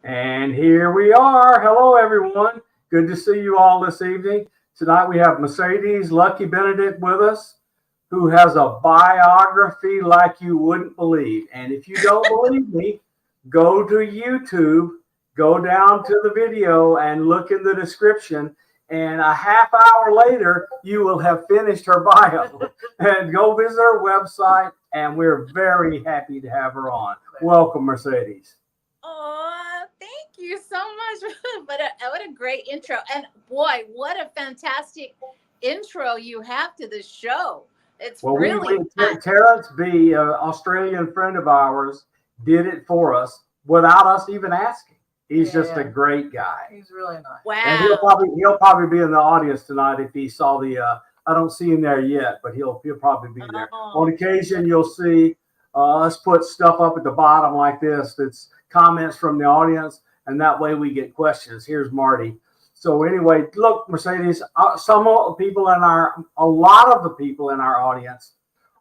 And here we are. Hello, everyone. Good to see you all this evening. Tonight we have Mercedez Lucke-Benedict with us, who has a biography like you wouldn't believe. And if you don't believe me, go to YouTube, go down to the video, and look in the description. And a half hour later, you will have finished her bio. And go visit her website. And we're very happy to have her on. Welcome, Mercedez. Oh, thank you so much. What a great intro. And boy, what a fantastic intro you have to the show. It's really Terrence B, an Australian friend of ours, did it for us without us even asking. He's just a great guy. He's really nice. Wow. And he'll probably be in the audience tonight if he saw the I don't see him there yet, but he'll probably be there. On occasion you'll see us put stuff up at the bottom like this that's comments from the audience, and that way we get questions. Here's Marty. So anyway, look, Mercedez, a lot of the people in our audience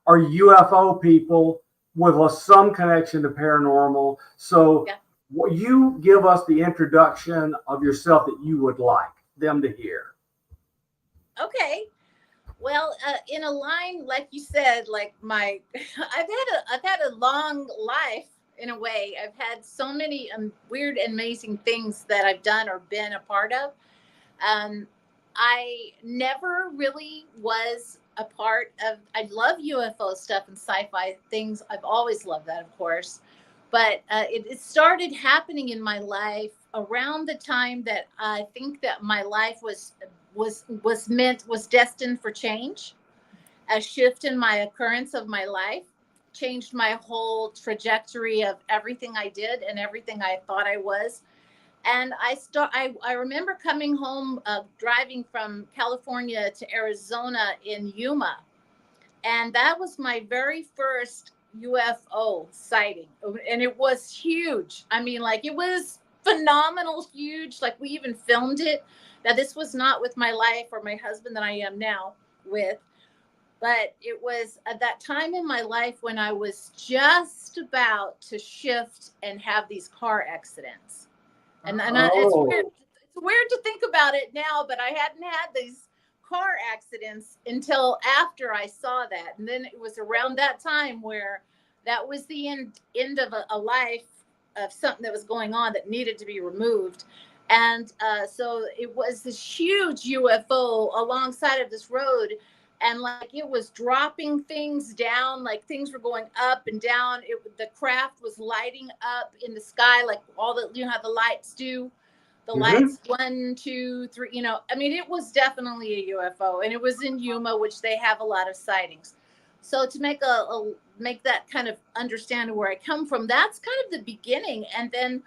are UFO people with some connection to paranormal. So you give us the introduction of yourself that you would like them to hear. Okay. Well, in a line, like you said, like I've had a long life. In a way, I've had so many weird and amazing things that I've done or been a part of. I never really was a part of, I love UFO stuff and sci-fi things. I've always loved that, of course. But it started happening in my life around the time that I think that my life was destined for change. A shift in my occurrence of my life changed my whole trajectory of everything I did and everything I thought I was. And I remember coming home, driving from California to Arizona in Yuma. And that was my very first UFO sighting. And it was huge. I mean, like, it was phenomenal, huge. Like, we even filmed it. Now, this was not with my life or my husband that I am now with. But it was at that time in my life when I was just about to shift and have these car accidents. And it's weird to think about it now, but I hadn't had these car accidents until after I saw that. And then it was around that time where that was the end of a life of something that was going on that needed to be removed. And so it was this huge UFO alongside of this road. And like it was dropping things down, like things were going up and down. The craft was lighting up in the sky, like all the, you know how the lights do, the lights 1, 2, 3. I mean, it was definitely a UFO, and it was in Yuma, which they have a lot of sightings. So to make make that kind of understand where I come from, that's kind of the beginning. And then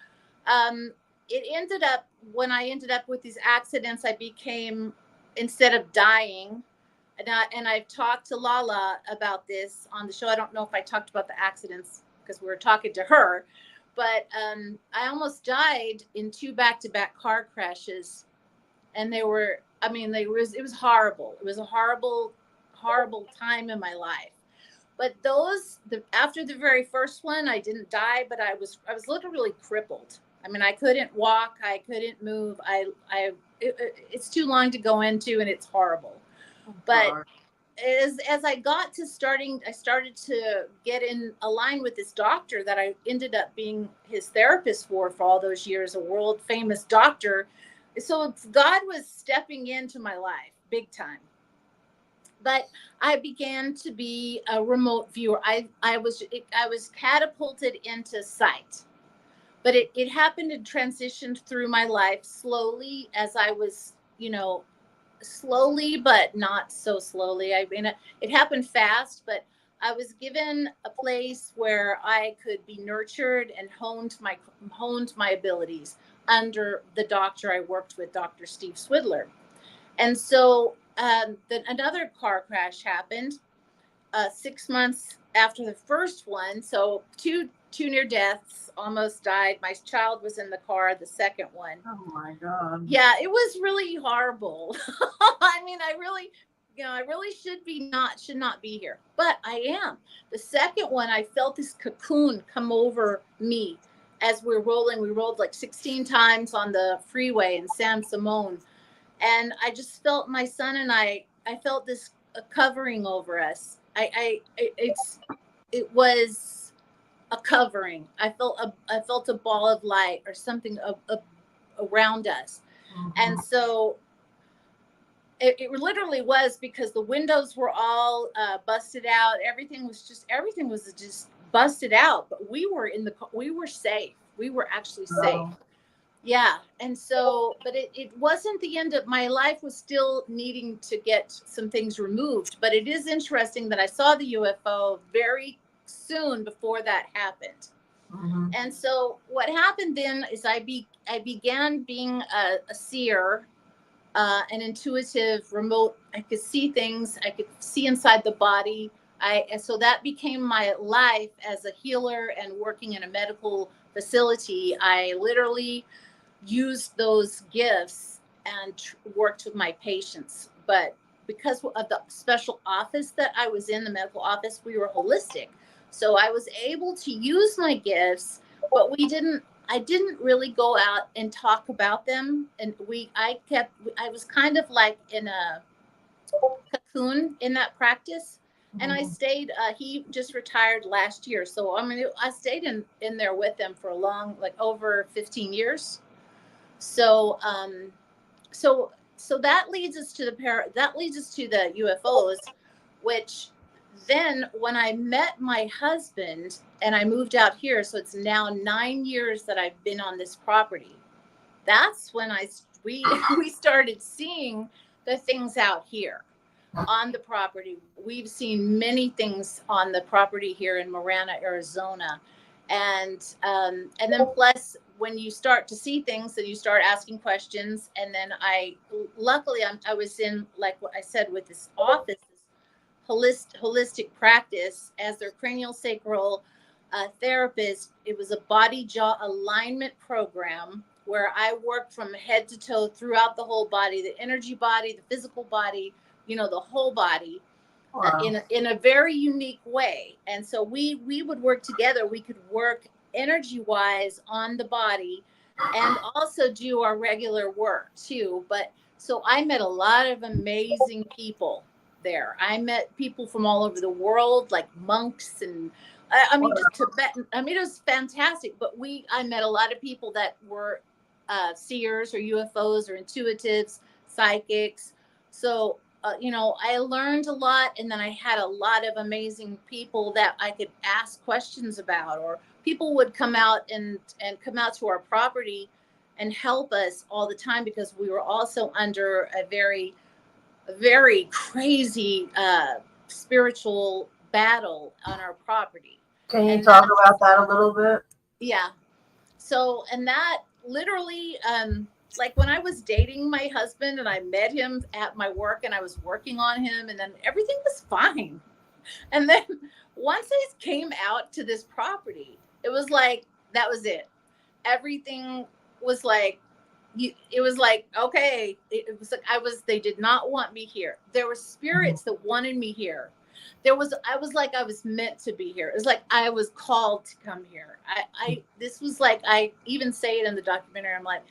it ended up when I ended up with these accidents, I became, instead of dying. And I've talked to Lala about this on the show. I don't know if I talked about the accidents because we were talking to her, but I almost died in 2 back-to-back car crashes. And it was horrible. It was a horrible, horrible time in my life. But after the very first one, I didn't die, but I was literally crippled. I mean, I couldn't walk. I couldn't move. It's too long to go into, and it's horrible. But as I got to I started to get in a line with this doctor that I ended up being his therapist for all those years, a world famous doctor. So God was stepping into my life big time. But I began to be a remote viewer. I was catapulted into sight. But it happened and transitioned through my life slowly as I was, slowly, but not so slowly. I mean, it happened fast, but I was given a place where I could be nurtured and honed my abilities under the doctor I worked with, Dr. Steve Swidler. And so then another car crash happened 6 months after the first one. So two near deaths, almost died. My child was in the car, the second one. Oh my God. Yeah, it was really horrible. I mean, I really should not be here, but I am. The second one, I felt this cocoon come over me as we're rolling, we rolled like 16 times on the freeway in San Simon. And I just felt my son and I felt this covering over us. It was a covering. I felt a ball of light or something around us. Mm-hmm. And so it literally was, because the windows were all busted out. Everything was just busted out, but we were safe. We were actually safe. Yeah. And so, but it wasn't the end of my life. Was still needing to get some things removed. But it is interesting that I saw the UFO very soon before that happened. Mm-hmm. And so what happened then is I began being a seer, an intuitive, remote. I could see things. I could see inside the body. And so that became my life as a healer and working in a medical facility. I literally used those gifts and worked with my patients. But because of the special office that I was in, the medical office, we were holistic. So I was able to use my gifts, but I didn't really go out and talk about them. And I was kind of like in a cocoon in that practice. And I stayed, he just retired last year. So I stayed in there with him for a long, like over 15 years. So, so that leads us to the UFOs, which then when I met my husband and I moved out here, so it's now 9 years that I've been on this property. That's when we started seeing the things out here on the property. We've seen many things on the property here in Marana, Arizona. And then plus when you start to see things and you start asking questions, and then luckily I was in, like what I said, with this office, this holistic practice as their cranial sacral therapist. It was a body jaw alignment program where I worked from head to toe throughout the whole body, the energy body, the physical body, the whole body. Wow. In a very unique way. And so we would work together. We could work energy wise on the body and also do our regular work too. But so I met a lot of amazing people there. I met people from all over the world, like monks and just Tibetan. It was fantastic. But I met a lot of people that were seers or UFOs or intuitives, psychics. So I learned a lot, and then I had a lot of amazing people that I could ask questions about, or people would come out and come out to our property and help us all the time, because we were also under a very, very crazy spiritual battle on our property. Can you talk about that a little bit? Yeah. So, and that literally, like when I was dating my husband and I met him at my work and I was working on him, and then everything was fine. And then once I came out to this property, it was like, that was it. Everything was like, it was like, okay. It was like, they did not want me here. There were spirits that wanted me here. I was like, I was meant to be here. It was like, I was called to come here. This was like, I even say it in the documentary. I'm like,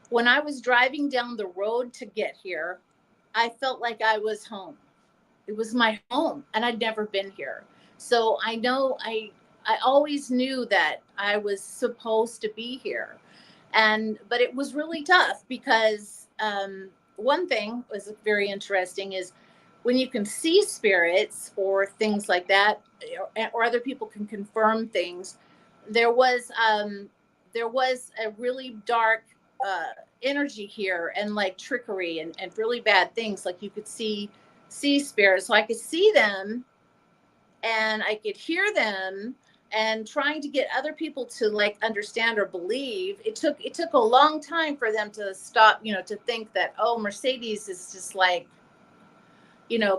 when I was driving down the road to get here, I felt like I was home. It was my home, and I'd never been here. So I know I always knew that I was supposed to be here. But it was really tough because one thing was very interesting is when you can see spirits or things like that, or other people can confirm things. There was a really dark energy here, and like trickery and really bad things. Like you could see spirits, so I could see them and I could hear them, and trying to get other people to like understand or believe. It took a long time for them to stop, to think that, oh, Mercedes is just like,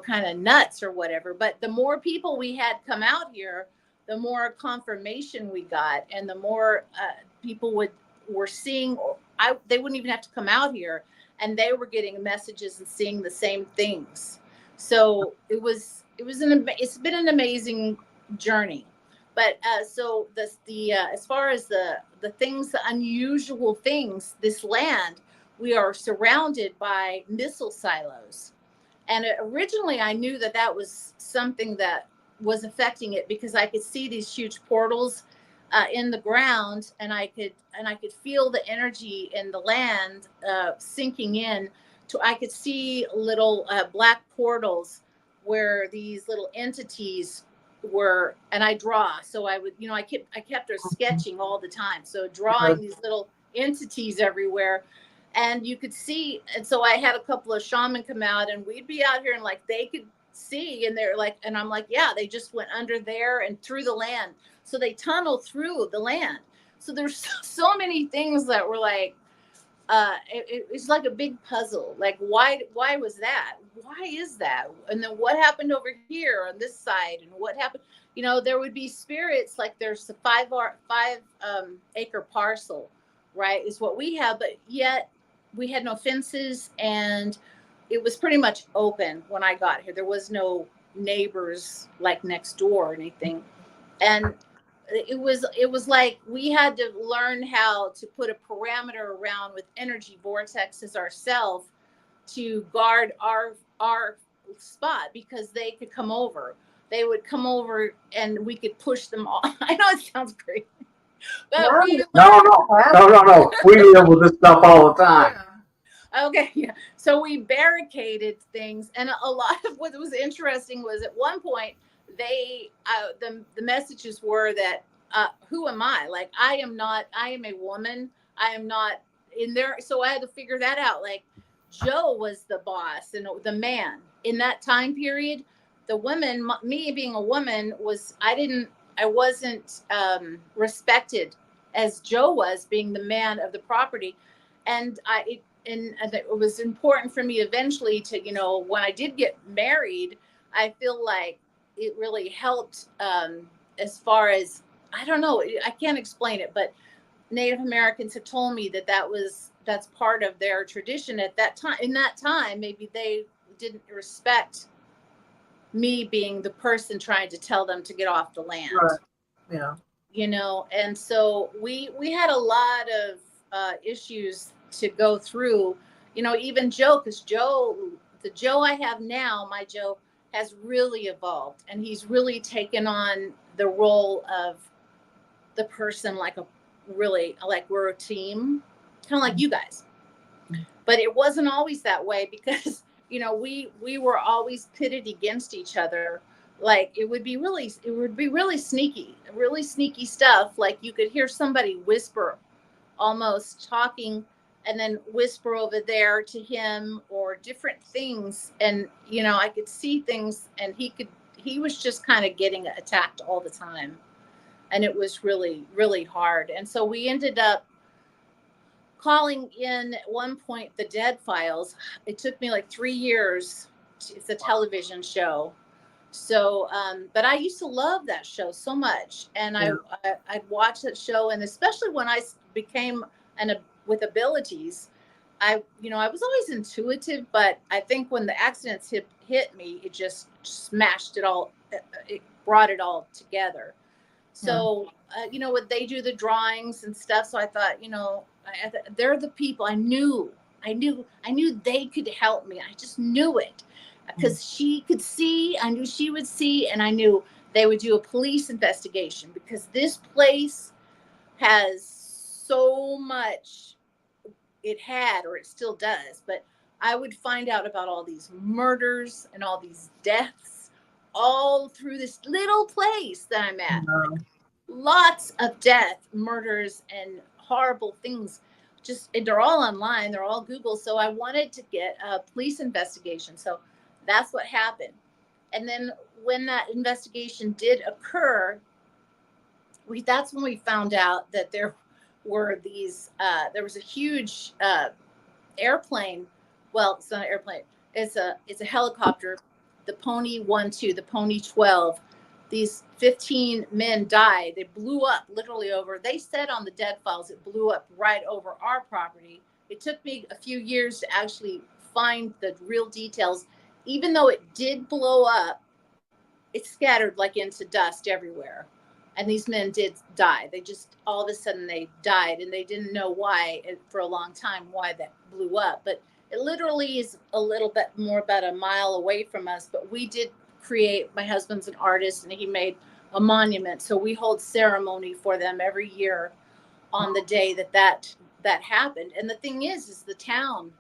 kind of nuts or whatever. But the more people we had come out here, the more confirmation we got, and the more people were seeing. They wouldn't even have to come out here, and they were getting messages and seeing the same things. So it's been an amazing journey. But so the as far as the things, the unusual things, this land, we are surrounded by missile silos. And originally I knew that that was something that was affecting it, because I could see these huge portals in the ground, and I could feel the energy in the land sinking in. To I could see little black portals where these little entities were, and I draw. So I would, I kept her sketching all the time. So drawing these little entities everywhere. And you could see, and so I had a couple of shaman come out, and we'd be out here, and like they could see, and they're like, and I'm like, yeah, they just went under there and through the land. So they tunnel through the land. So there's so many things that were like, it's like a big puzzle. Like, why was that? Why is that? And then what happened over here on this side? And what happened? There would be spirits, like there's a 5 acre parcel, right? Is what we have, but yet we had no fences, and it was pretty much open when I got here. There was no neighbors like next door or anything. And it was like we had to learn how to put a parameter around with energy vortexes ourselves to guard our spot, because they could come over. They would come over, and we could push them all. I know it sounds crazy. But No. We deal with this stuff all the time. Okay, yeah. So we barricaded things, and a lot of what was interesting was at one point they the messages were that who am I? Like, I am a woman. I am not in there. So I had to figure that out. Like, Joe was the boss and the man in that time period. The women, me being a woman, I wasn't respected as Joe was, being the man of the property. And it was important for me eventually to, when I did get married, I feel like it really helped as far as, I don't know, I can't explain it, but Native Americans have told me that's part of their tradition at that time. In that time, maybe they didn't respect me being the person trying to tell them to get off the land. Right. Yeah. And so we had a lot of issues to go through, even Joe, because the Joe I have now, my Joe, has really evolved, and he's really taken on the role of the person, like we're a team, kind of like you guys. But it wasn't always that way, because we were always pitted against each other. Like, it would be really sneaky stuff. Like, you could hear somebody whisper, almost talking, and then whisper over there to him, or different things. And I could see things, and he was just kind of getting attacked all the time, and it was really, really hard. And so we ended up calling in at one point the Dead Files. It took me like 3 years. It's a television show. So, but I used to love that show so much, and I'd watch that show, and especially when I became with abilities, I was always intuitive, but I think when the accidents hit me, it just smashed it all. It brought it all together. So, when they do the drawings and stuff, so I thought, they're the people. I knew they could help me. I just knew it, because she could see. I knew she would see, and I knew they would do a police investigation, because this place has so much. It had, or it still does, but I would find out about all these murders and all these deaths all through this little place that I'm at. Like, lots of death, murders, and horrible things. And they're all online. They're all Google. So I wanted to get a police investigation. So that's what happened. And then when that investigation did occur, that's when we found out that there were these, there was a huge airplane. Well, it's not an airplane. It's a helicopter, the Pony 1-2, the Pony 12. These 15 men died. They blew up literally over. They said on the Dead Files, it blew up right over our property. It took me a few years to actually find the real details. Even though it did blow up, it scattered like into dust everywhere. And these men did die. They just, all of a sudden they died, and they didn't know why for a long time, why that blew up. But it literally is a little bit more, about a mile away from us. But we did create, my husband's an artist, and he made a monument. So we hold ceremony for them every year on the day that happened. And the thing is the town,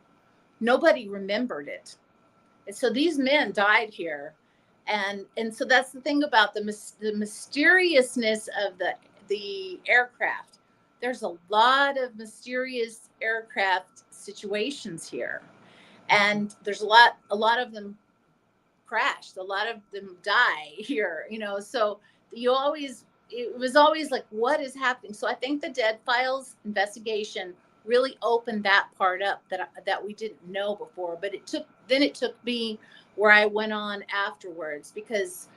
nobody remembered it. And so these men died here. And so that's the thing about the mysteriousness of the aircraft. There's a lot of mysterious aircraft situations here. And there's a lot of them crashed. A lot of them die here, so it was always like, what is happening? So I think the Dead Files investigation really opened that part up that we didn't know before. But it took me where I went on afterwards, because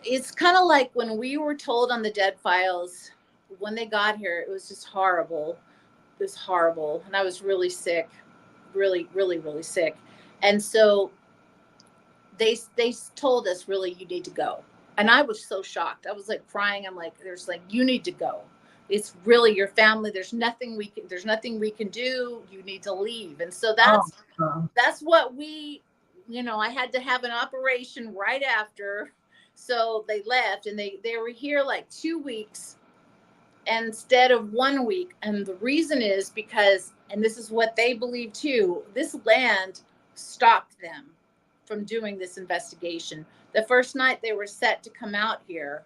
it's kind of like when we were told on the Dead Files, when they got here, it was just horrible. It was horrible. And I was really sick, really, really, really sick. And so they told us, really, you need to go. And I was so shocked. I was like crying. I'm like, there's like, you need to go. It's really your family. There's nothing we can do. You need to leave. And so that's what we, I had to have an operation right after. So they left, and they were here like 2 weeks instead of 1 week. And the reason is because, and this is what they believe too, this land stopped them from doing this investigation. The first night they were set to come out here,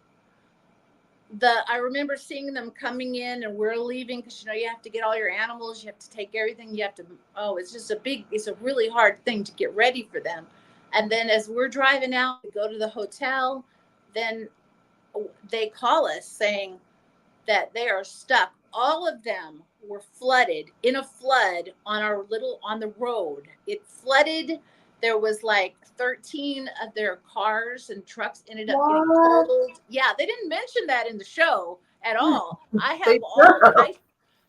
I remember seeing them coming in, and we're leaving, because you have to get all your animals, you have to take everything, it's a really hard thing to get ready for them. And then as we're driving out to go to the hotel, then they call us saying that they are stuck. All of them were flooded, in a flood on the road. It flooded. There was like 13 of their cars and trucks ended up getting totaled. Yeah, they didn't mention that in the show at all.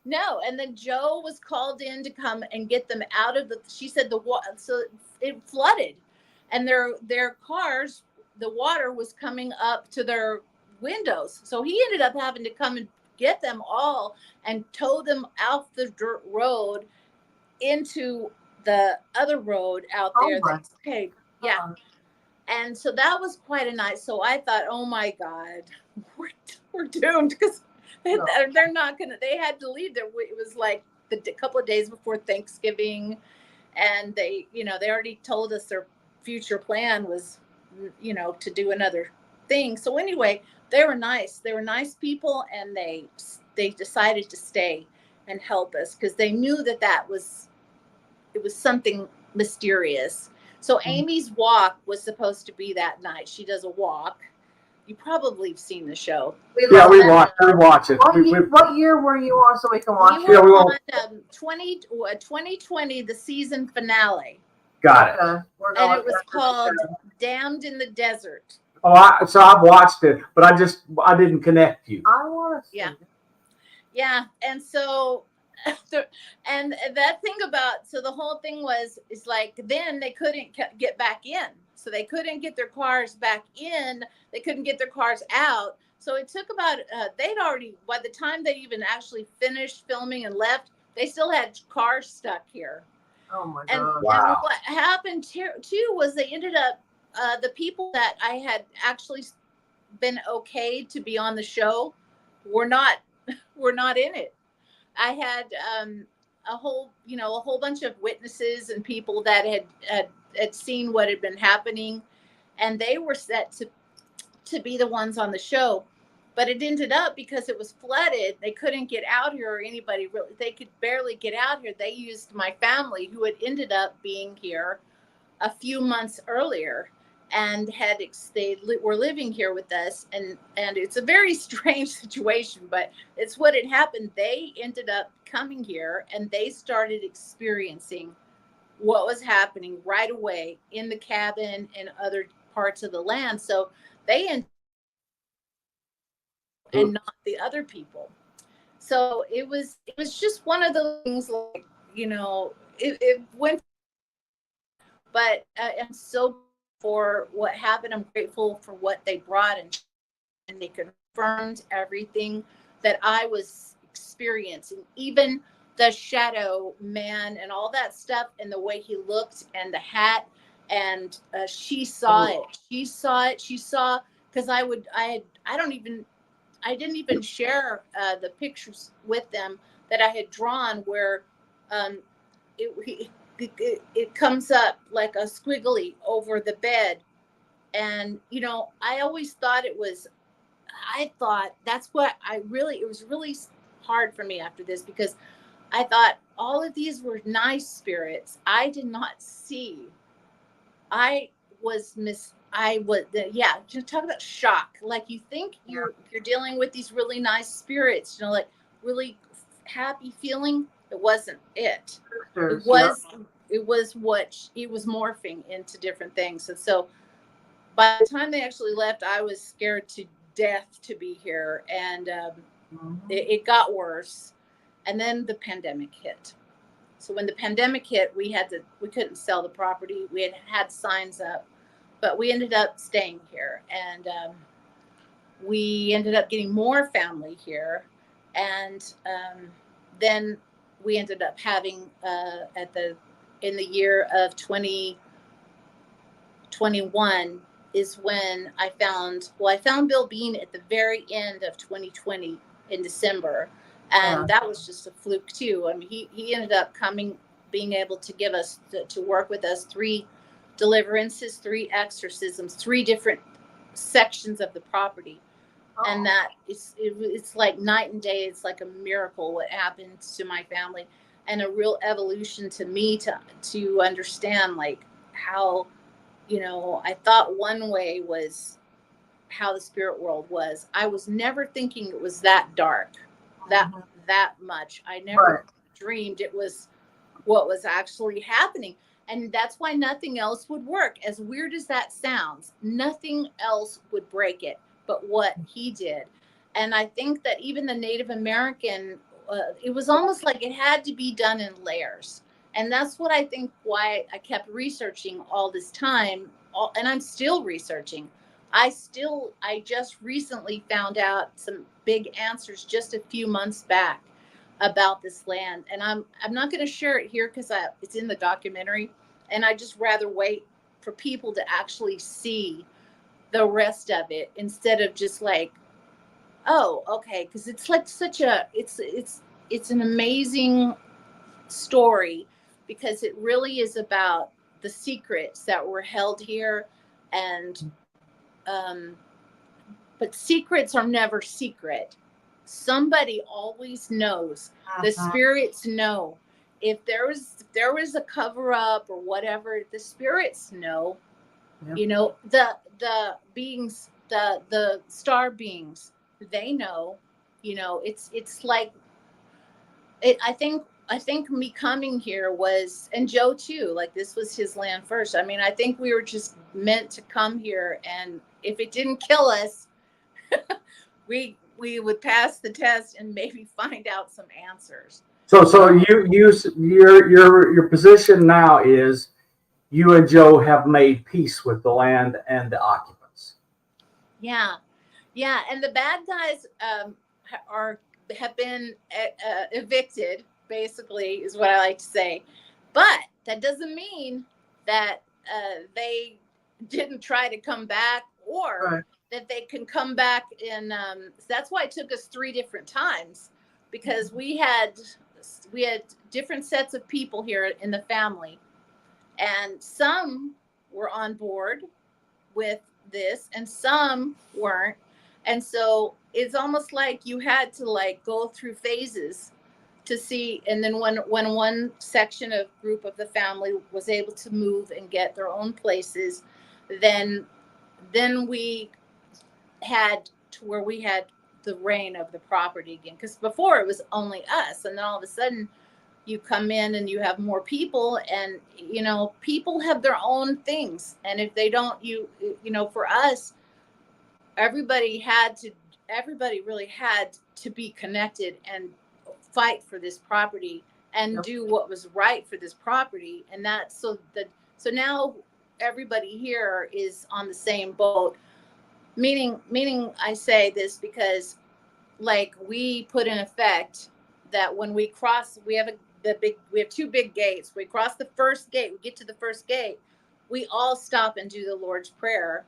No. And then Joe was called in to come and get them out of she said so it flooded, and their cars, the water was coming up to their windows. So he ended up having to come and get them all and tow them off the dirt road into the other road out there. Okay. Yeah. And so that was quite a night. So I thought, oh my God, we're doomed, because they're not going to, they had to leave. It was like a couple of days before Thanksgiving. And they already told us their future plan was, to do another thing. So anyway, they were nice. They were nice people. And they decided to stay and help us, because they knew that it was something mysterious. So Amy's walk was supposed to be that night. She does a walk. You probably have seen the show. We watch it. What year were you on, so we can watch it? We were on 2020, the season finale. Got it. And it was called Damned in the Desert. So I've watched it, but I didn't connect you. I want to see it. Yeah. And so, and that thing about, so the whole thing is like, then they couldn't get back in. So they couldn't get their cars back in. They couldn't get their cars out. So it took about, they'd already, by the time they even actually finished filming and left, they still had cars stuck here. Oh my God. And what happened too was they ended up, the people that I had actually been okay to be on the show were not in it. I had a whole bunch of witnesses and people that had seen what had been happening, and they were set to be the ones on the show. But it ended up, because it was flooded, they couldn't get out here, or anybody really, they could barely get out here. They used my family, who had ended up being here a few months earlier and they were living here with us. And it's a very strange situation, but it's what had happened. They ended up coming here, and they started experiencing what was happening right away in the cabin and other parts of the land. So they and not the other people. So it was just one of those things, like, it went, but I'm so for what happened. I'm grateful for what they brought, and and they confirmed everything that I was experiencing, even the shadow man and all that stuff, and the way he looked and the hat. And she saw it. She saw it. She saw, because I didn't even share the pictures with them that I had drawn, where it comes up like a squiggly over the bed. And, I always thought I thought that's what it was really hard for me after this, because I thought all of these were nice spirits. I did not see. Just talk about shock. Like, you think you're dealing with these really nice spirits, like really happy feeling. It wasn't it. It was morphing into different things. And so by the time they actually left, I was scared to death to be here. And it got worse. And then the pandemic hit. So when the pandemic hit, we couldn't sell the property. We had signs up, but we ended up staying here, and we ended up getting more family here. And then we ended up having in the year of 2021 is when I found Bill Bean at the very end of 2020 in December. And that was just a fluke too. I mean, he ended up being able to give us, to work with us, 3 deliverances, 3 exorcisms, 3 different sections of the property. And that it's like night and day. It's like a miracle what happened to my family, and a real evolution to me to understand, like, how, I thought one way was how the spirit world was. I was never thinking it was that dark. That much. I never dreamed it was what was actually happening. And that's why nothing else would work. As weird as that sounds, nothing else would break it but what he did. And I think that even the Native American, it was almost like it had to be done in layers. And that's what I think why I kept researching all this time. And I'm still researching. I just recently found out some big answers just a few months back about this land. And I'm not going to share it here because it's in the documentary. And I just rather wait for people to actually see the rest of it, instead of just like, oh, okay. Because it's like it's an amazing story, because it really is about the secrets that were held here. And but secrets are never secret. Somebody always knows. The spirits know. If there was a cover up or whatever, the spirits know. The beings, the star beings, they know. It's like it. I think me coming here was, and Joe too, like, this was his land first. I mean, I think we were just meant to come here, and if it didn't kill us, we would pass the test and maybe find out some answers. So your position now is you and Joe have made peace with the land and the occupants. Yeah, and the bad guys have been evicted, basically, is what I like to say. But that doesn't mean that they didn't try to come back, or that they can come back in. That's why it took us 3 different times, because we had different sets of people here in the family, and some were on board with this and some weren't. And so it's almost like you had to like go through phases to see. And then when one section of group of the family was able to move and get their own places, then we had to where we had the reign of the property again. Because before it was only us, and then all of a sudden you come in and you have more people, and people have their own things. And if they don't, for us, everybody really had to be connected and fight for this property and do what was right for this property. And that's so now everybody here is on the same boat. Meaning I say this because like we put in effect that when we cross, we have two big gates. We cross the first gate, we get to the first gate, we all stop and do the Lord's Prayer.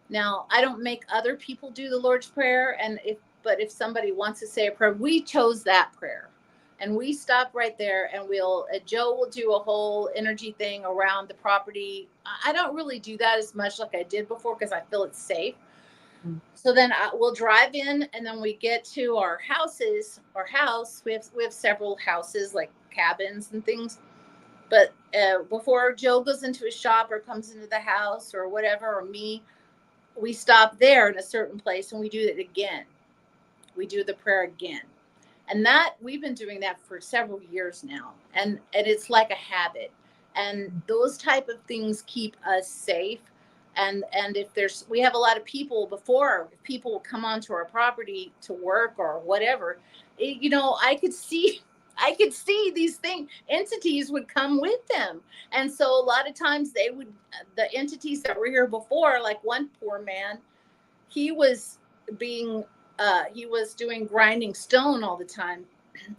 Now, I don't make other people do the Lord's Prayer, but if somebody wants to say a prayer, we chose that prayer. And we stop right there, and Joe will do a whole energy thing around the property. I don't really do that as much like I did before because I feel it's safe. So then we'll drive in, and then we get to our houses. Our house, we have several houses like cabins and things. But before Joe goes into his shop or comes into the house or whatever, or me, we stop there in a certain place and we do it again. We do the prayer again. And that we've been doing that for several years now. And it's like a habit. And those type of things keep us safe. And if we have a lot of people if people will come onto our property to work or whatever, I could see these entities would come with them. And so a lot of times the entities that were here before, like one poor man, he was doing grinding stone all the time.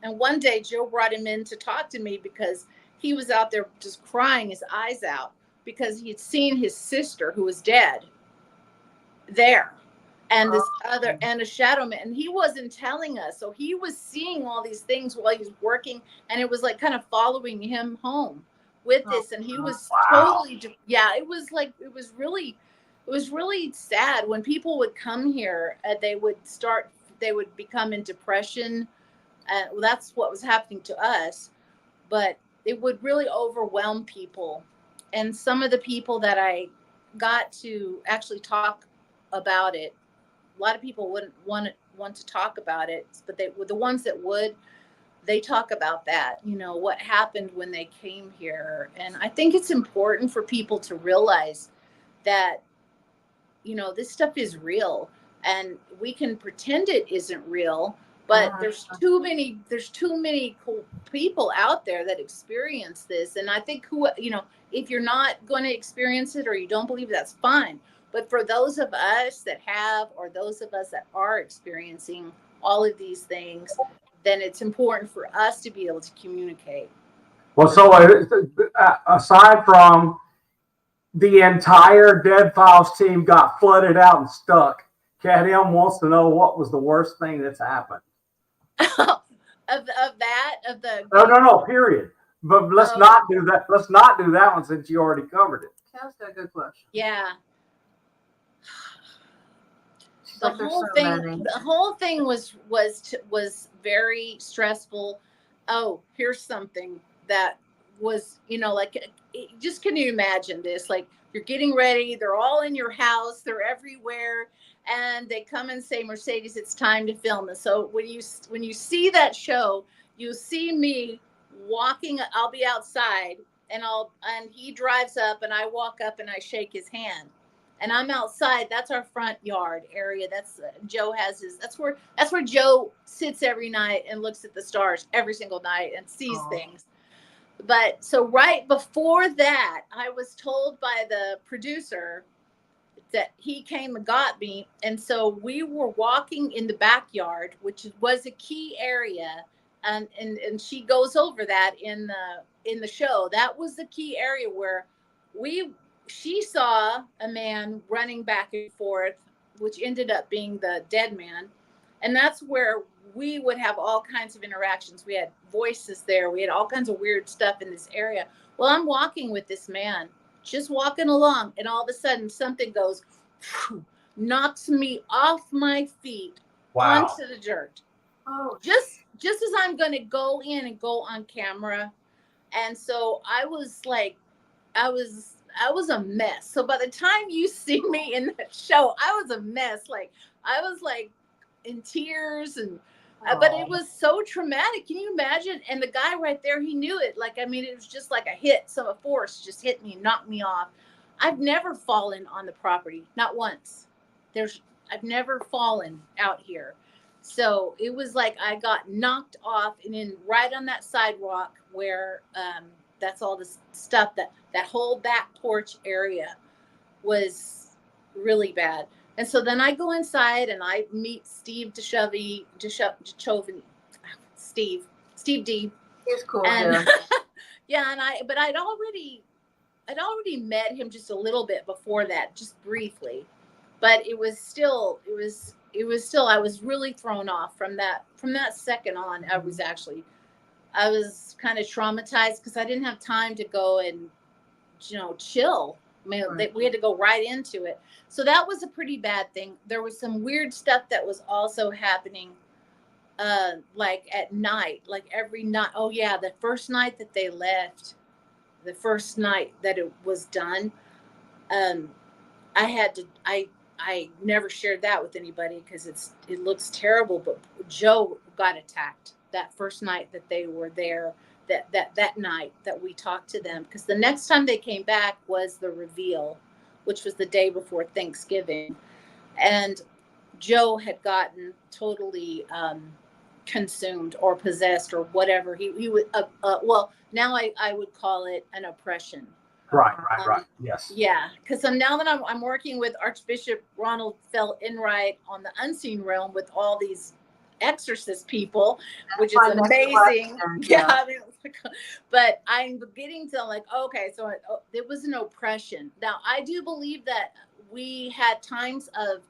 And one day Joe brought him in to talk to me because he was out there just crying his eyes out because he had seen his sister who was dead there. And and a shadow man, and he wasn't telling us. So he was seeing all these things while he was working, and it was like kind of following him home with this. And he was totally, it was really sad when people would come here. They would become in depression. That's what was happening to us, but it would really overwhelm people. And some of the people that I got to actually talk about it, a lot of people wouldn't want to talk about it, but the ones that would, they talk about that, what happened when they came here. And I think it's important for people to realize that, this stuff is real, and we can pretend it isn't real, but there's too many cool people out there that experience this. And I think if you're not going to experience it or you don't believe, that's fine. But for those of us that have, or those of us that are experiencing all of these things, then it's important for us to be able to communicate. Well, so aside from the entire Dead Files team got flooded out and stuck, Cat M wants to know what was the worst thing that's happened. No, period. But let's not do that. Let's not do that one since you already covered it. That's a good question. Yeah. The whole thing was very stressful. Oh, here's something that was, just can you imagine this? Like, you're getting ready, they're all in your house, they're everywhere, and they come and say, Mercedes, it's time to film this. So when you see that show, you see me walking. I'll be outside, and he drives up, and I walk up and I shake his hand. And I'm outside. That's our front yard area. Joe has that's where Joe sits every night and looks at the stars every single night and sees things. But so right before that, I was told by the producer that he came and got me. And so we were walking in the backyard, which was a key area. And she goes over that in the show. That was the key area where she saw a man running back and forth, which ended up being the dead man. And that's where we would have all kinds of interactions. We had voices there. We had all kinds of weird stuff in this area. Well, I'm walking with this man, just walking along. And all of a sudden something goes, knocks me off my feet onto the dirt. Oh, just as I'm going to go in and go on camera. And so I was a mess. So by the time you see me in that show, I was a mess. Like, I was like in tears, and but it was so traumatic. Can you imagine? And the guy right there, he knew it. Like, I mean, it was just like a hit. So a force just hit me, knocked me off. I've never fallen on the property, not once. I've never fallen out here. So it was like I got knocked off, and then right on that sidewalk where that's all this stuff, that whole back porch area was really bad. And so then I go inside and I meet Steve D. He's cool. And Yeah. yeah, but I'd already met him just a little bit before that, just briefly. But it was still I was really thrown off from that second on. I was kind of traumatized because I didn't have time to go and chill. I mean, we had to go right into it. So that was a pretty bad thing. There was some weird stuff that was also happening, like at night, like every night. Oh yeah, the first night that they left, the first night that it was done, I never shared that with anybody because it looks terrible. But Joe got attacked that first night that they were there. That night that we talked to them, because the next time they came back was the reveal, which was the day before Thanksgiving, and Joe had gotten totally consumed or possessed or whatever. He would well, now I would call it an oppression. Right. Yes. Yeah, because now that I'm working with Archbishop Ronald Fell Enright on the Unseen Realm with all these exorcist people, which is amazing. Yeah, I mean, but I'm getting to like, okay, so it was an oppression. Now I do believe that we had times of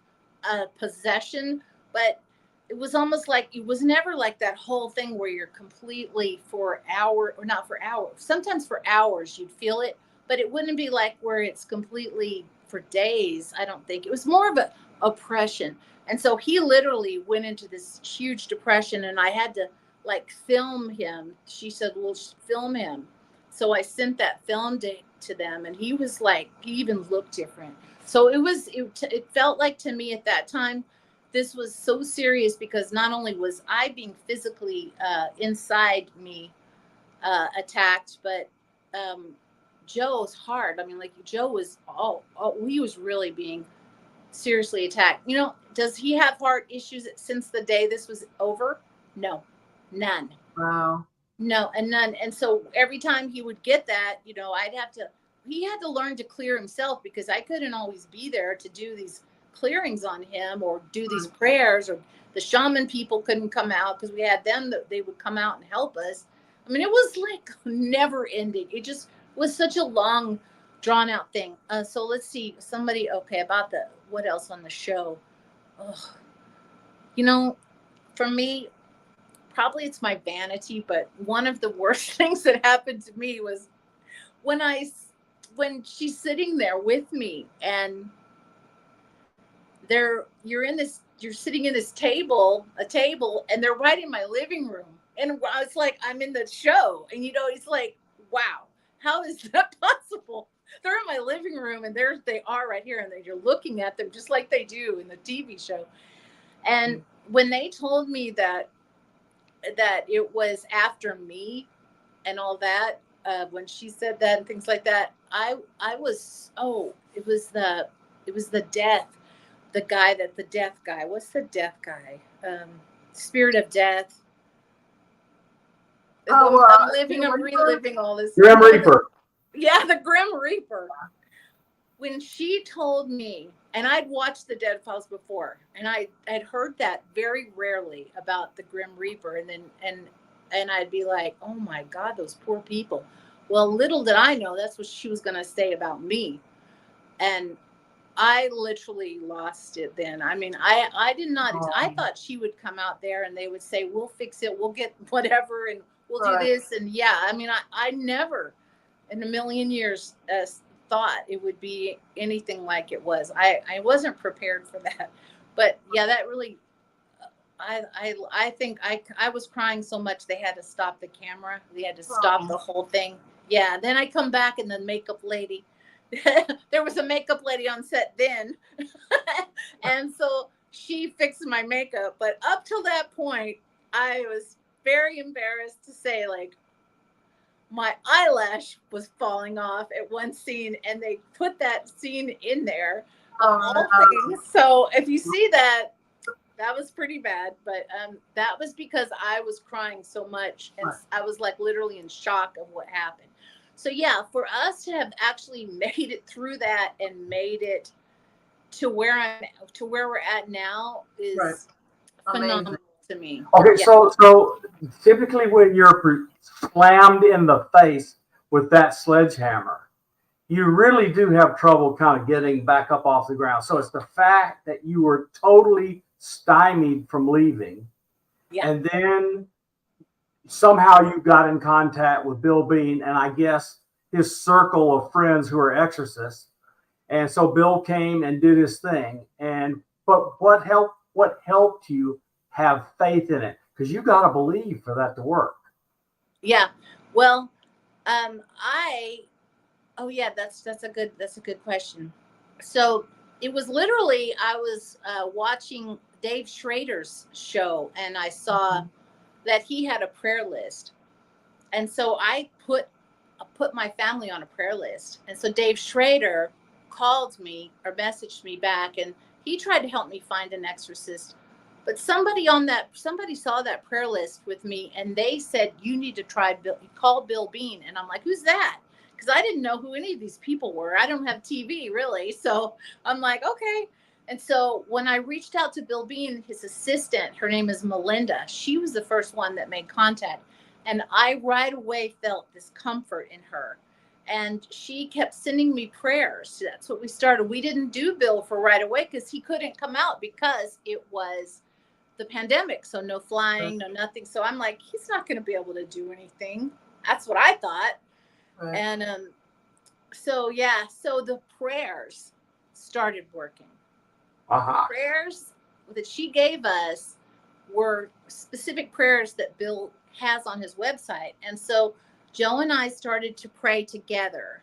possession, but it was almost like it was never like that whole thing where you're completely not for hours. Sometimes for hours you'd feel it, but it wouldn't be like where it's completely for days. I don't think. It was more of an oppression. And so he literally went into this huge depression, and I had to like film him. She said, well, film him. So I sent that film to them, and he was like, he even looked different. So it felt like to me at that time, this was so serious because not only was I being physically inside me attacked, but Joe's heart. I mean, like Joe was he was really being seriously attacked. Does he have heart issues since the day this was over? No, none. Wow. No, and none. And so every time he would get that, he had to learn to clear himself because I couldn't always be there to do these clearings on him or do these prayers, or the shaman people couldn't come out because we had them that they would come out and help us. I mean, it was like never ending. It just was such a long, drawn out thing. So let's see about what else on the show. For me, probably it's my vanity, but one of the worst things that happened to me was when she's sitting there with me, and you're sitting in this table, and they're right in my living room, and I was like, I'm in the show, and it's like, wow, how is that possible? They're in my living room, and there they are right here, and you're looking at them just like they do in the TV show. And when they told me that it was after me and all that, when she said that and things like that, I was, it was the death, the death guy. What's the death guy? Spirit of death. I'm reliving all this. Grim Reaper. Yeah, the Grim Reaper. When she told me, and I'd watched the Dead Files before, and I'd heard that very rarely about the Grim Reaper, and I'd be like, oh my God, those poor people. Well, little did I know that's what she was going to say about me. And I literally lost it then. I mean, I did not, I thought she would come out there and they would say, we'll fix it, we'll get whatever, and we'll do this. And yeah, I mean, I never in a million years thought it would be anything like it was. I wasn't prepared for that. But yeah, that really, I think I was crying so much they had to stop the camera. They had to stop the whole thing. Yeah, then I come back and the makeup lady, there was a makeup lady on set then. And so she fixed my makeup. But up till that point, I was very embarrassed to say, like, my eyelash was falling off at one scene, and they put that scene in there. So if you see that was pretty bad. But that was because I was crying so much, and I was like literally in shock of what happened. So yeah, for us to have actually made it through that and made it to where we're at now is Right. phenomenal Amazing. to me. Okay, Yeah. so typically when you're slammed in the face with that sledgehammer, you really do have trouble kind of getting back up off the ground. So it's the fact that you were totally stymied from leaving, Yeah. and then somehow you got in contact with Bill Bean and I guess his circle of friends who are exorcists. And so Bill came and did his thing. But what helped you have faith in it? Because you got to believe for that to work. Yeah. Well, that's a good question. So it was literally, I was watching Dave Schrader's show and I saw that he had a prayer list. And so I put my family on a prayer list. And so Dave Schrader called me or messaged me back and he tried to help me find an exorcist. But somebody saw that prayer list with me and they said, you need to call Bill Bean. And I'm like, who's that? Because I didn't know who any of these people were. I don't have TV really. So I'm like, okay. And so when I reached out to Bill Bean, his assistant, her name is Melinda. She was the first one that made contact. And I right away felt this comfort in her. And she kept sending me prayers. That's what we started. We didn't do Bill for right away because he couldn't come out because it was the pandemic. So no flying, no nothing. So I'm like, he's not going to be able to do anything. That's what I thought. Right. And so the prayers started working. Uh-huh. Prayers that she gave us were specific prayers that Bill has on his website. And so Joe and I started to pray together.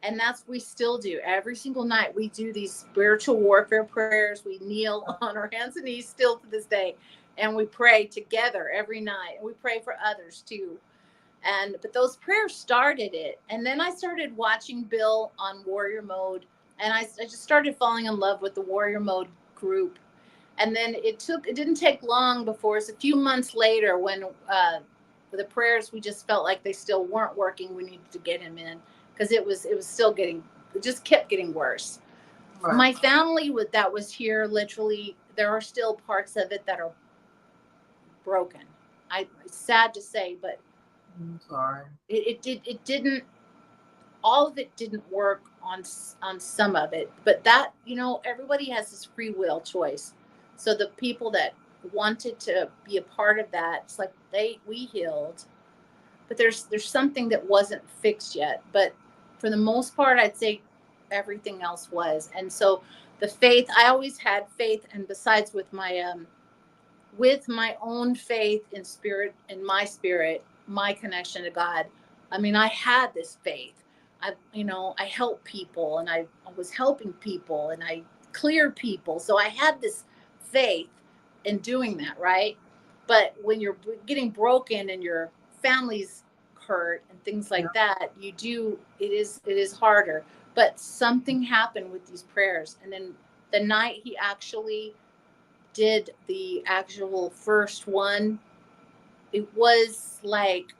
And we still do. Every single night we do these spiritual warfare prayers. We kneel on our hands and knees still to this day. And we pray together every night. And we pray for others too. But those prayers started it. And then I started watching Bill on Warrior Mode. And I just started falling in love with the Warrior Mode group. And then it didn't take long before it's a few months later when the prayers, we just felt like they still weren't working. We needed to get him in because it just kept getting worse. Right. My family that was here, literally, there are still parts of it that are broken. It's sad to say, but I'm sorry. All of it didn't work on some of it, but that, everybody has this free will choice. So the people that wanted to be a part of that, it's like we healed, but there's something that wasn't fixed yet. But for the most part, I'd say everything else was. And so the faith, I always had faith. And besides with my own faith in spirit, in my spirit, my connection to God, I mean, I had this faith. I help people and I was helping people and I cleared people. So I had this faith in doing that, right? But when you're getting broken and your family's hurt and things like that, it is harder. But something happened with these prayers. And then the night he actually did the actual first one, it was like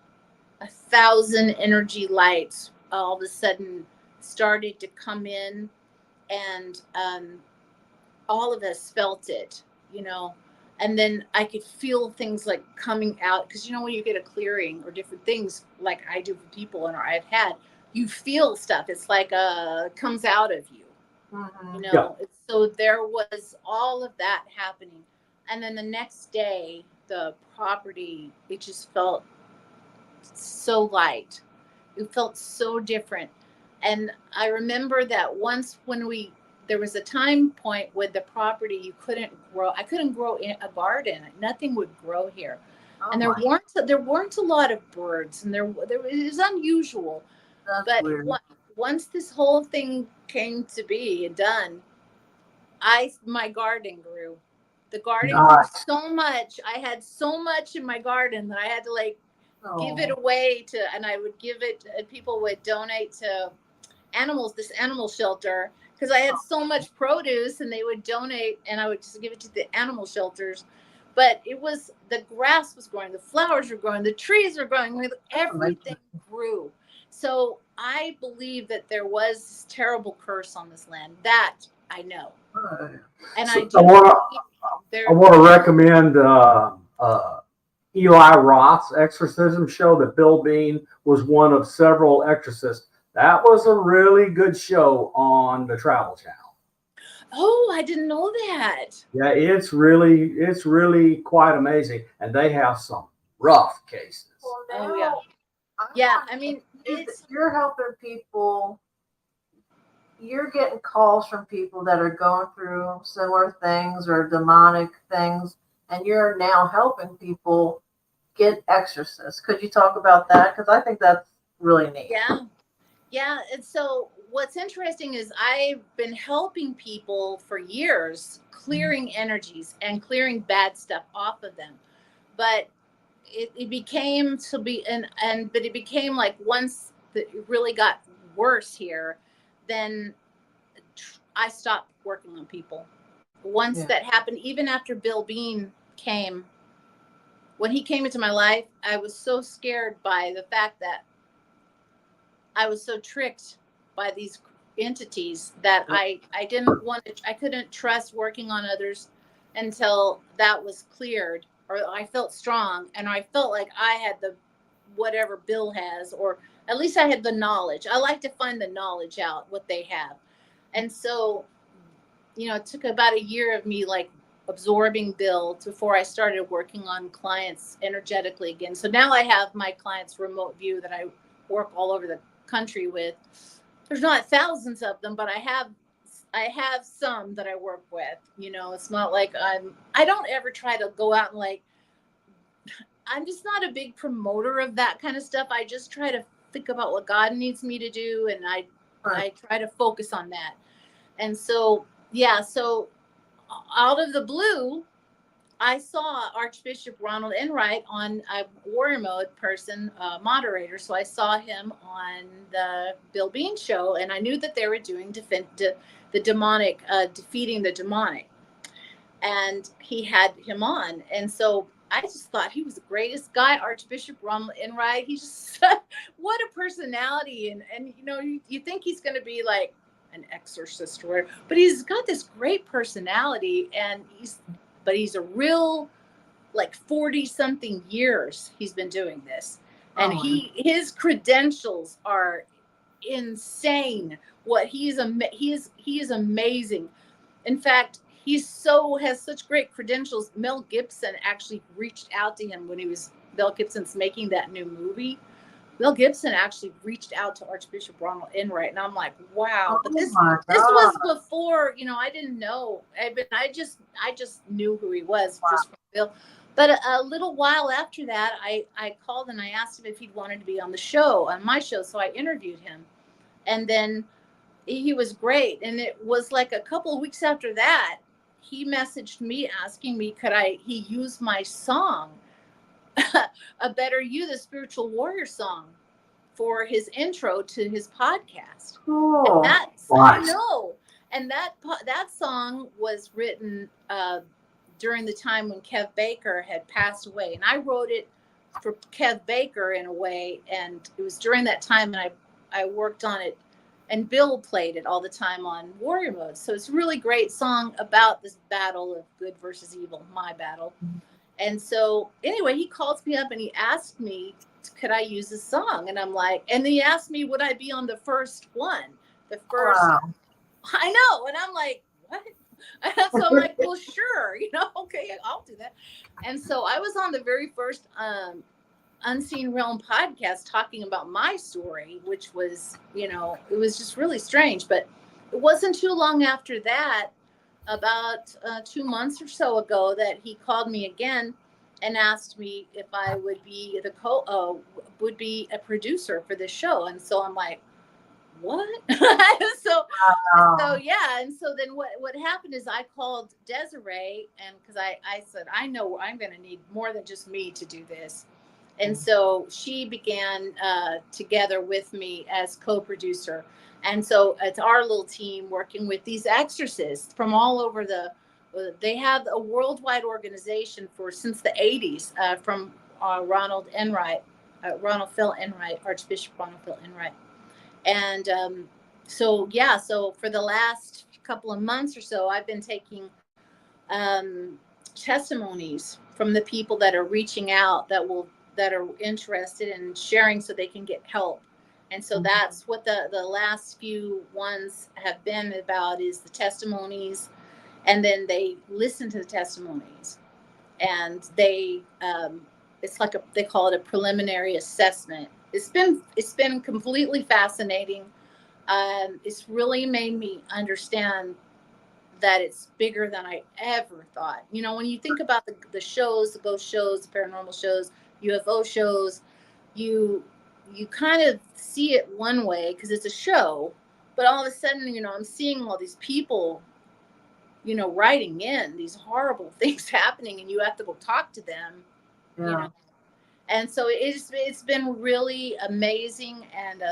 1,000 energy lights all of a sudden started to come in, and all of us felt it, and then I could feel things like coming out, because when you get a clearing or different things like I do for people and I've had, you feel stuff. It's like comes out of you. Mm-hmm. So there was all of that happening, and then the next day the property, it just felt so light. It felt so different. And I remember that once there was a time point with the property, I couldn't grow in a garden. Nothing would grow here. And there weren't a lot of birds, and it was unusual. That's but weird. Once this whole thing came to be and done, my garden grew. The garden grew so much. I had so much in my garden that I had to give it away and I would give it, people would donate to this animal shelter, because I had so much produce, and they would donate and I would just give it to the animal shelters. But the grass was growing, the flowers were growing, the trees were growing, everything grew. So I believe that there was this terrible curse on this land. That I know. And So I do. I want to recommend Eli Roth's exorcism show that Bill Bean was one of several exorcists. That was a really good show on the Travel Channel. Oh, I didn't know that. Yeah, it's really quite amazing, and they have some rough cases. Oh yeah, yeah. I mean, you're helping people. You're getting calls from people that are going through similar things or demonic things, and you're now helping people get exorcists. Could you talk about that? Because I think that's really neat. Yeah. And so what's interesting is I've been helping people for years, clearing energies and clearing bad stuff off of them. But it became to be, but it became like once it really got worse here, then I stopped working on people. Once that happened, even after Bill Bean came, when he came into my life, I was so scared by the fact that I was so tricked by these entities that I didn't want to, I couldn't trust working on others until that was cleared, or I felt strong and I felt like I had the whatever Bill has, or at least I had the knowledge. I like to find the knowledge out, what they have. And so, it took about a year of me like absorbing Bill before I started working on clients energetically again. So now I have my clients remote view that I work all over the country with. There's not thousands of them, but I have some that I work with. It's not like I don't ever try to go out and I'm just not a big promoter of that kind of stuff. I just try to think about what God needs me to do, and I try to focus on that. And so so out of the blue, I saw Archbishop Ronald Enright on a Warrior Mode person, moderator. So I saw him on the Bill Bean show, and I knew that they were doing the demonic, defeating the demonic. And he had him on. And so I just thought he was the greatest guy, Archbishop Ronald Enright. He's just, what a personality. And you think he's going to be like an exorcist or whatever, but he's got this great personality, and he's a real, like 40 something years he's been doing this. And his credentials are insane. He is amazing. In fact, has such great credentials. Mel Gibson actually reached out to him when Mel Gibson's making that new movie. Mel Gibson actually reached out to Archbishop Ronald Enright, and I'm like, wow. But this was before, I didn't know. I just knew who he was just from Bill. But a little while after that, I called and I asked him if he'd wanted to be on my show. So I interviewed him, and then he was great. And it was like a couple of weeks after that, he messaged me asking me, he use my song, A Better You, the Spiritual Warrior song, for his intro to his podcast. Cool. I know. And that song was written during the time when Kev Baker had passed away. And I wrote it for Kev Baker in a way. And it was during that time, and I worked on it. And Bill played it all the time on Warrior Mode. So it's a really great song about this battle of good versus evil, my battle. And so anyway, he calls me up and he asked me, could I use the song? And I'm like, and he asked me, would I be on the first one? Wow. I know. And I'm like, what? So I'm like, well, sure. Okay, I'll do that. And so I was on the very first Unseen Realm podcast talking about my story, which was, it was just really strange. But it wasn't too long after that, about 2 months or so ago, that he called me again and asked me if I would be would be a producer for this show. And so I'm like, what? So yeah. And so then what happened is I called Desiree, and because I said, I know I'm going to need more than just me to do this. And so she began together with me as co-producer. And so it's our little team working with these exorcists from all over they have a worldwide organization since the 80s from Ronald Phil Enright, Archbishop Ronald Phil Enright. And so for the last couple of months or so, I've been taking testimonies from the people that are reaching out that are interested in sharing so they can get help. And so that's what the last few ones have been about, is the testimonies. And then they listen to the testimonies, and they it's like they call it a preliminary assessment. It's been completely fascinating. It's really made me understand that it's bigger than I ever thought. You know, when you think about the shows, the ghost shows, the paranormal shows, UFO shows, you kind of see it one way because it's a show, but all of a sudden, you know, I'm seeing all these people, you know, writing in these horrible things happening, and you have to go talk to them, you know. And so it's been really amazing. And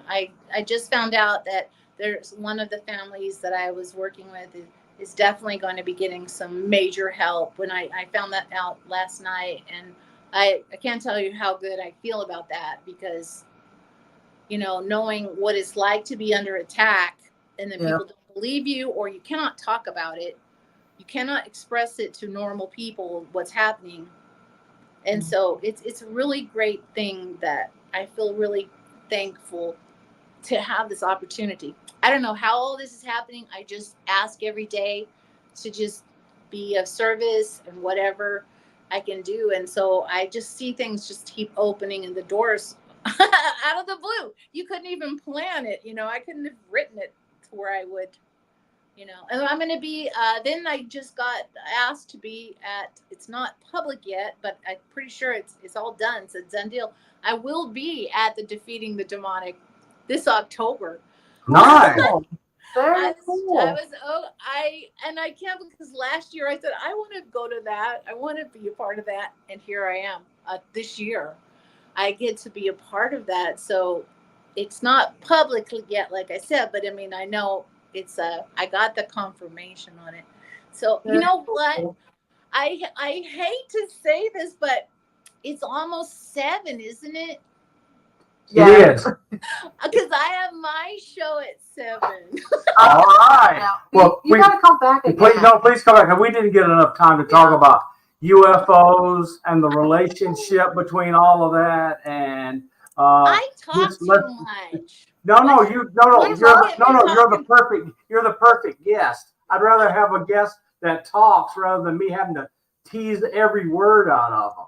I just found out that there's one of the families that I was working with is definitely going to be getting some major help. When I found that out last night, and I can't tell you how good I feel about that, because, you know, knowing what it's like to be under attack, and then people don't believe you, or you cannot talk about it, you cannot express it to normal people what's happening. And so it's a really great thing that I feel really thankful to have this opportunity. I don't know how all this is happening. I just ask every day to just be of service and whatever I can do. And so I just see things just keep opening, and the doors out of the blue. You couldn't even plan it. You know, I couldn't have written it to where I would, you know. And I'm going to be, then I just got asked to be at, it's not public yet, but I'm pretty sure it's all done. It's a done deal. I will be at the Defeating the Demonic this October. Nice. Very cool. I can't, because last year I said, I want to go to that. I want to be a part of that. And here I am this year. I get to be a part of that. So it's not public yet, like I said, but I mean, I know it's I got the confirmation on it. So you know what? I hate to say this, but it's almost 7, isn't it? Yeah. It is. Because I have my show at 7. All right. Now, Well, you got to come back again. Please come back. We didn't get enough time to talk about UFOs and the relationship between all of that. And I talk too much. You're the perfect guest. I'd rather have a guest that talks rather than me having to tease every word out of them.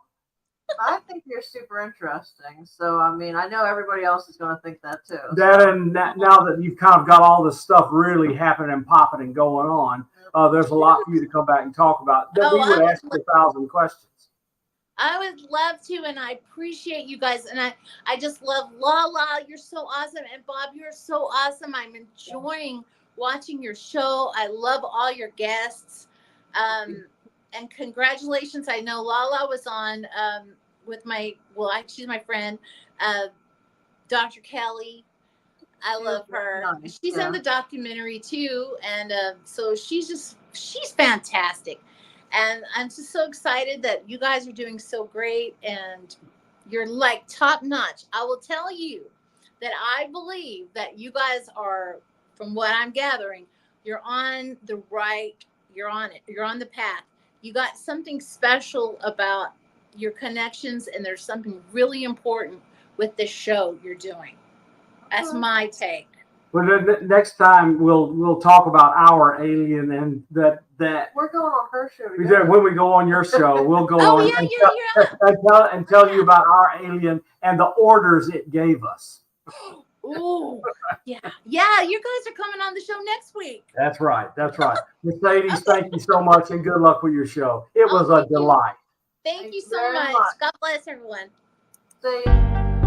I think you're super interesting. So, I mean, I know everybody else is going to think that too. Now that you've kind of got all this stuff really happening and popping and going on, there's a lot for you to come back and talk about. We would ask you 1,000 questions. I would love to, and I appreciate you guys. And I just love Lala. You're so awesome. And Bob, you're so awesome. I'm enjoying watching your show. I love all your guests. And congratulations. I know Lala was on with she's my friend, Dr. Kelly. I love her. Nice. She's in the documentary too. And so she's fantastic. And I'm just so excited that you guys are doing so great, and you're like top notch. I will tell you that I believe that you guys are, from what I'm gathering, you're on the path. You got something special about your connections, and there's something really important with this show you're doing. That's my take. Well, next time we'll talk about our alien, and that we're going on her show. When we go on your show, we'll go and tell you about our alien and the orders it gave us. Oh, yeah. You guys are coming on the show next week. That's right. Mercedes, thank you so much, and good luck with your show. It was a delight. Thank you so much. God bless everyone. See you.